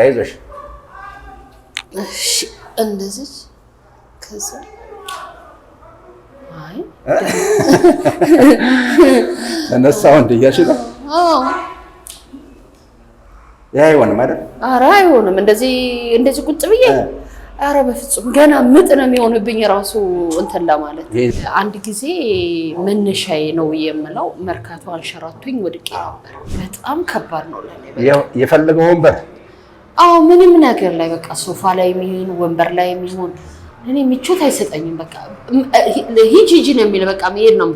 አይዞሽ እሺ እንደዚህ ከዛ አይ ተነሳው እንደያሽ ነው ያ አይሆንም አይደል? ኧረ አይሆንም እንደዚህ ቁጭ ብዬ ኧረ በፍጹም ገና ምጥ ነው የሚሆንብኝ ራሱ እንትን ለማለት አንድ ጊዜ መነሻዬ ነው የምለው መርካቶ አንሸራቶኝ ወድቄ ነበር። በጣም ከባድ ነው ለኔ የፈለገው ወንበር ምንም ነገር ላይ በቃ ሶፋ ላይ የሚሆን ወንበር ላይ የሚሆን እኔ ምቾት አይሰጠኝም። በቃ ሂጂ ነው የሚል በቃ መሄድ ነው።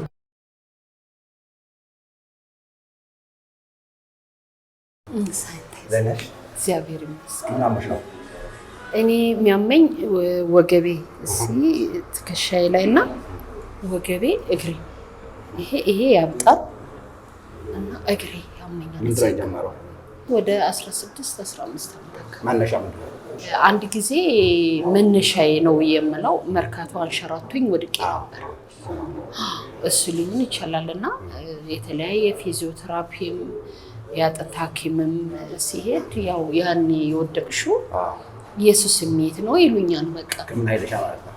እግዚአብሔር ይመስገን። እኔ የሚያመኝ ወገቤ ትከሻዬ ላይ እና ወገቤ እግሬ ይሄ ያብጣል እና እግሬ ያመኛል። ምንድነው የጀመረው? ወደ 16-15 ዓመት ማነሻ ምንድነው? አንድ ጊዜ መነሻዬ ነው የምለው መርካቶ አንሸራቶኝ ወድቄ ነበር። እሱ ሊሆን ይችላልና የተለያየ ፊዚዮቴራፒም ያጥንት ሐኪምም ሲሄድ ያው ያኔ የወደቅሽው ኢየሱስ ስሜት ነው ይሉኛል። በቃ ምን አይልሻ ማለት ነው?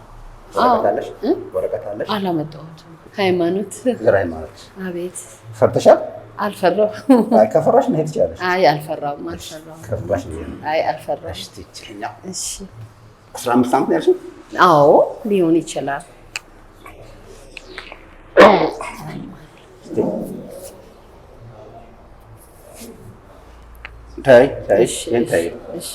ወረቀት አለሽ? አላመጣሁትም። ሃይማኖት አቤት ፈርተሻል? አልፈራሁም። አይ ከፈራሽ መሄድ ይችላል። አይ አልፈራሁም። ከፈራሽ አይ አልፈራሽ። እሺ 15 ዓመት ነው ያልሽው? አዎ ሊሆን ይችላል። ታይ እንታይ እሺ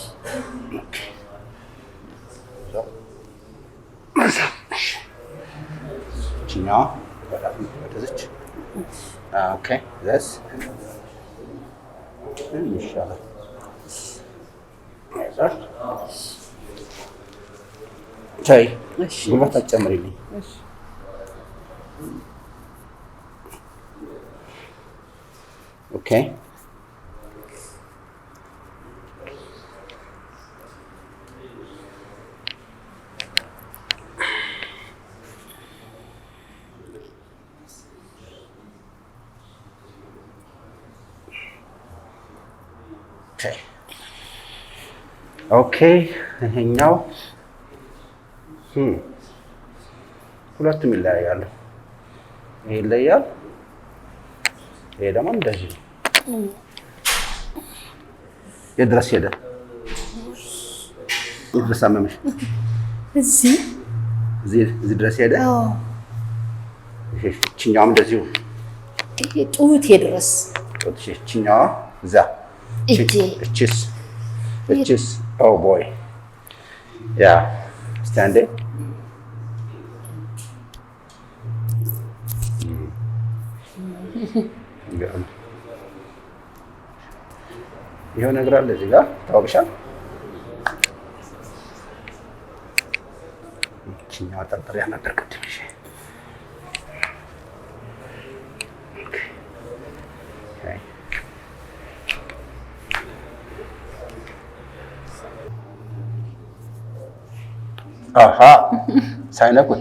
ቺኛ ወደዚህ ኦኬ this ኢንሻአላህ ታይ እሺ ጉልበት አጨምሪልኝ እሺ ኦኬ ኦኬ ይሄኛው ሁለቱም ይለያያሉ። ይሄ ይለያል፣ ይሄ ደግሞ እንደዚህ የድረስ ሄደ ድረስ አመመሽ? እዚህ ድረስ ሄደ። እችኛዋም እንደዚሁ ይሄ ጡቴ ድረስ እችኛዋ እዛ እችስ ኦ ቦይ ያ ስታንድ ይሄው ነገር አለ እዚህ ጋር ታውቅሻል። እችኛዋ ጠርጥሪያ ነበር ቅድም። እሺ አሃ ሳይነኩት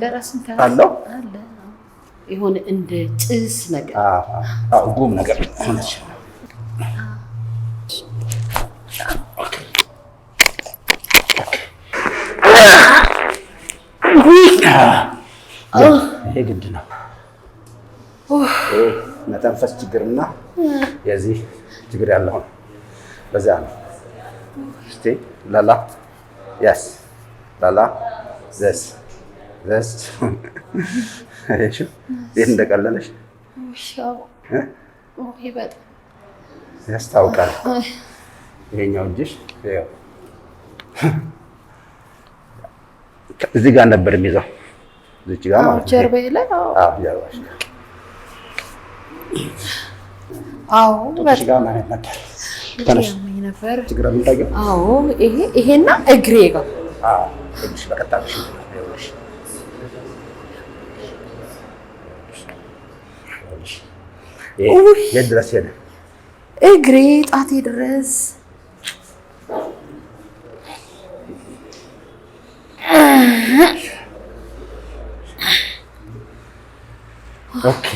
ለራስን አለው አለ የሆነ እንደ ጭስ ነገር ጉም ነገር ይሄ ግድ ነው። መተንፈስ ችግርና የዚህ ችግር ያለው ነው። በዛ ነው። እስቲ ላላ ያስ ላላ ዘስ እሺ ይሄን እንደቀለለሽ ያስታውቃል። ይሄኛው እጅሽ ይኸው እዚህ ጋር ነበር የሚይዘው እዚህ ጋር ማለት ነው። ጀርባዬ ላይ ጀርባሽ በቃ ጋር ማለት ነበር። ተነሽ ነበር ችግር አምጣኝ። ይሄና እግሬ ጋር እግርሽ በቀጣሽ የት ድረስ ሄደ? እግሬ ጣቴ ድረስ ኦኬ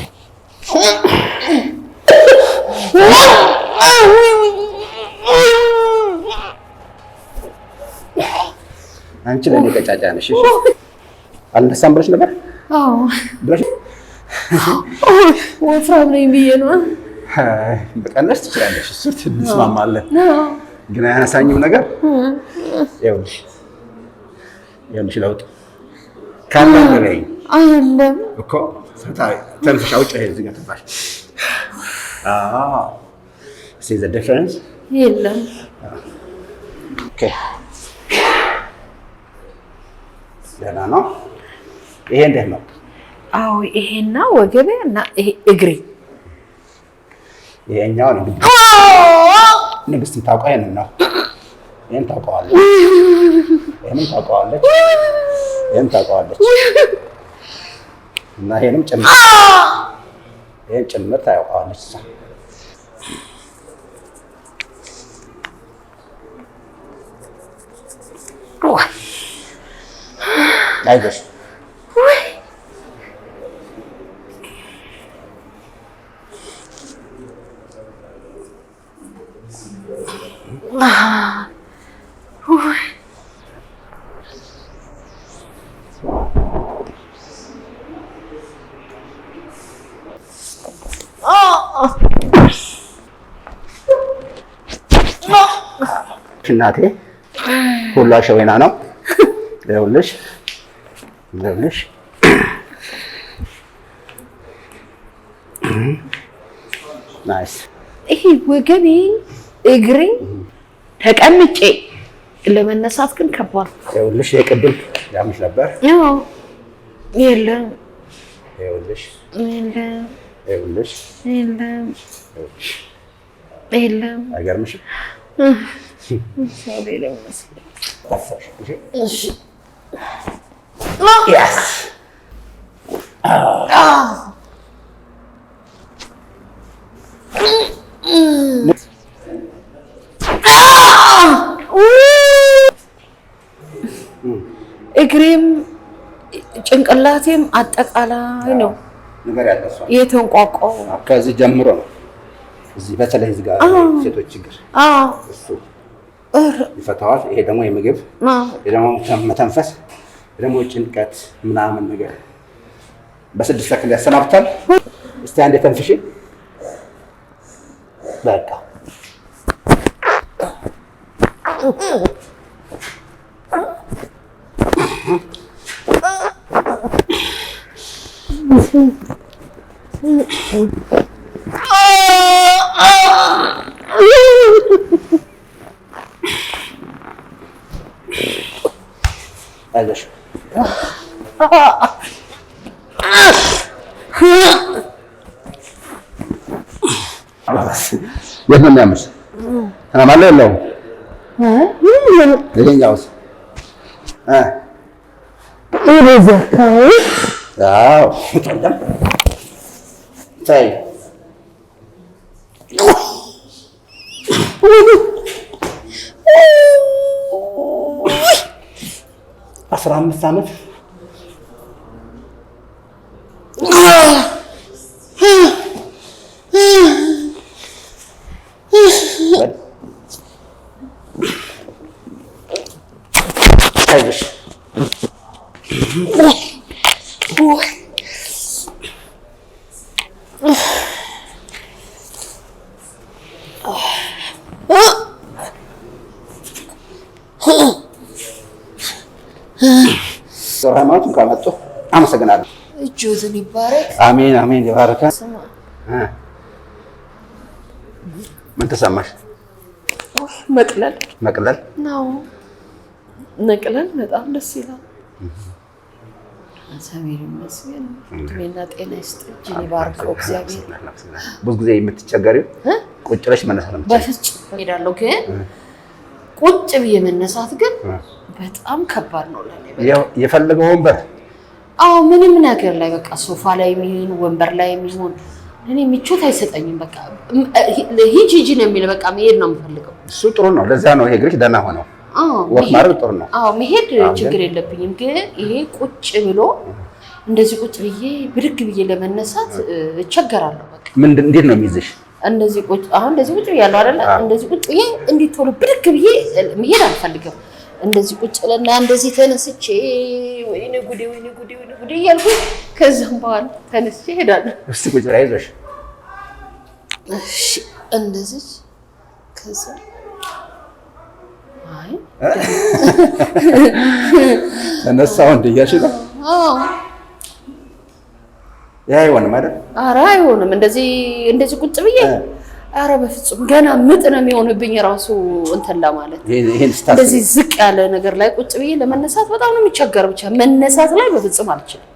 አንቺ ለኔ ቀጫጫ ነሽ። እሺ አልነሳም ብለሽ ነበር? አዎ ብለሽ ወፍራም ነኝ ብዬ ነው። በቀነስ ትችላለሽ፣ እሱ እንስማማለን። ግን አያነሳኝም ነገር ይኸውልሽ ለውጥ ካለ ነገር አይደለም እኮ ተንፈሽ አውጪ። እዚህ ጋር ተንፋሽ። see the difference? የለም። ኦኬ ደህና ነው። ይሄ እንዴት ነው? አዎ ይሄና ወገቤ እና ይሄ እግሬ ይሄኛው ነው ንግስት ታውቀው ይሄን ነው። ይሄን ታውቀዋለች፣ ይሄንም ታውቀዋለች፣ ይሄን ታውቀዋለች እና ይሄንም ጭምር ይሄን ጭምር ታውቀዋለች። አይዞሽ እናቴ ሁሉ አሸወና ነው። ይኸውልሽ ናይስ። ይሄ ወገቤ እግሬ ተቀምጬ ለመነሳት ግን ከባድ። ይኸውልሽ የቅድም ያምሽ ነበር። አዎ የለም። ይኸውልሽ የለም። አይገርምሽም? ሰው ሌላ መስሎኝ። እሺ yes እግሬም ጭንቅላቴም አጠቃላይ ነው ነገር ያለሷል የተንቋቋው። ከዚህ ጀምሮ ነው እዚህ በተለይ እዚህ ጋር ሴቶች ችግር እሱ ይፈታዋል። ይሄ ደግሞ የምግብ ይሄ ደግሞ መተንፈስ ደግሞ ጭንቀት ምናምን ነገር በ6 ሰከንድ ያሰናብታል። እስቲ አንዴ ተንፍሺ። በቃ አይዞሽ የት ነው የሚያምሽ? ትናማለህ የለውም? ይኸኛውስ? አዎ ተይ 15 ዓመት አይዞሽ ሃይማኖቱን ካመጡ አመሰግናለሁ። እጆትን ይባረክ። አሜን አሜን። ይባረክ። ምን ተሰማሽ? መቅለል ነው። መቅለል በጣም ደስ ይላል። እግዚአብሔር ይመስገን። እድሜና ጤና ይስጥ። እጅን ይባርከው እግዚአብሔር። ብዙ ጊዜ የምትቸገሪው ቁጭ ብለሽ መነሳት ነው። በፍጹም እሄዳለሁ፣ ግን ቁጭ ብዬ መነሳት ግን በጣም ከባድ ነው ለኔ። የፈለገው ወንበር አዎ፣ ምንም ነገር ላይ በቃ ሶፋ ላይ የሚሆን ወንበር ላይ የሚሆን እኔ ምቾት አይሰጠኝም። በቃ ሂጂ ነው የሚል በቃ መሄድ ነው የምፈልገው። እሱ ጥሩ ነው። ለዛ ነው ይሄ እግርሽ ደህና ሆነው። ወክ ማድረግ ጥሩ ነው። አዎ መሄድ ችግር የለብኝም፣ ግን ይሄ ቁጭ ብሎ እንደዚህ ቁጭ ብዬ ብድግ ብዬ ለመነሳት እቸገራለሁ። በቃ እንዴት ነው የሚይዝሽ? እንደዚህ ቁጭ እንደዚህ ቁጭ ብያለሁ አይደለ? እንደዚህ ቁጭ ብዬ እንዴት ቶሎ ብድግ ብዬ መሄድ አልፈልግም። እንደዚህ ቁጭ ለና እንደዚህ ተነስቼ ወይኔ ጉዴ ወይኔ ጉዴ ወይኔ ጉዴ እያልኩኝ ከዛም በኋላ ተነስቼ እሄዳለሁ። እስቲ ቁጭ ላይ አይዞሽ። እሺ እንደዚህ ከዛ አይ ተነሳው እንደ እያልሽ ነው። አዎ ያ አይሆንም አይደል? ኧረ አይሆንም። እንደዚህ ቁጭ ብዬ ኧረ በፍጹም ገና ምጥ ነው የሚሆንብኝ ራሱ እንትን ለማለት እንደዚህ ዝቅ ያለ ነገር ላይ ቁጭ ብዬ ለመነሳት በጣም ነው የሚቸገር። ብቻ መነሳት ላይ በፍጹም አልችልም።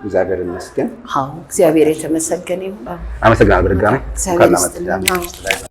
እግዚአብሔር ይመስገን። አዎ እግዚአብሔር የተመሰገነ ይሁን። አመሰግናለሁ። በድጋሚ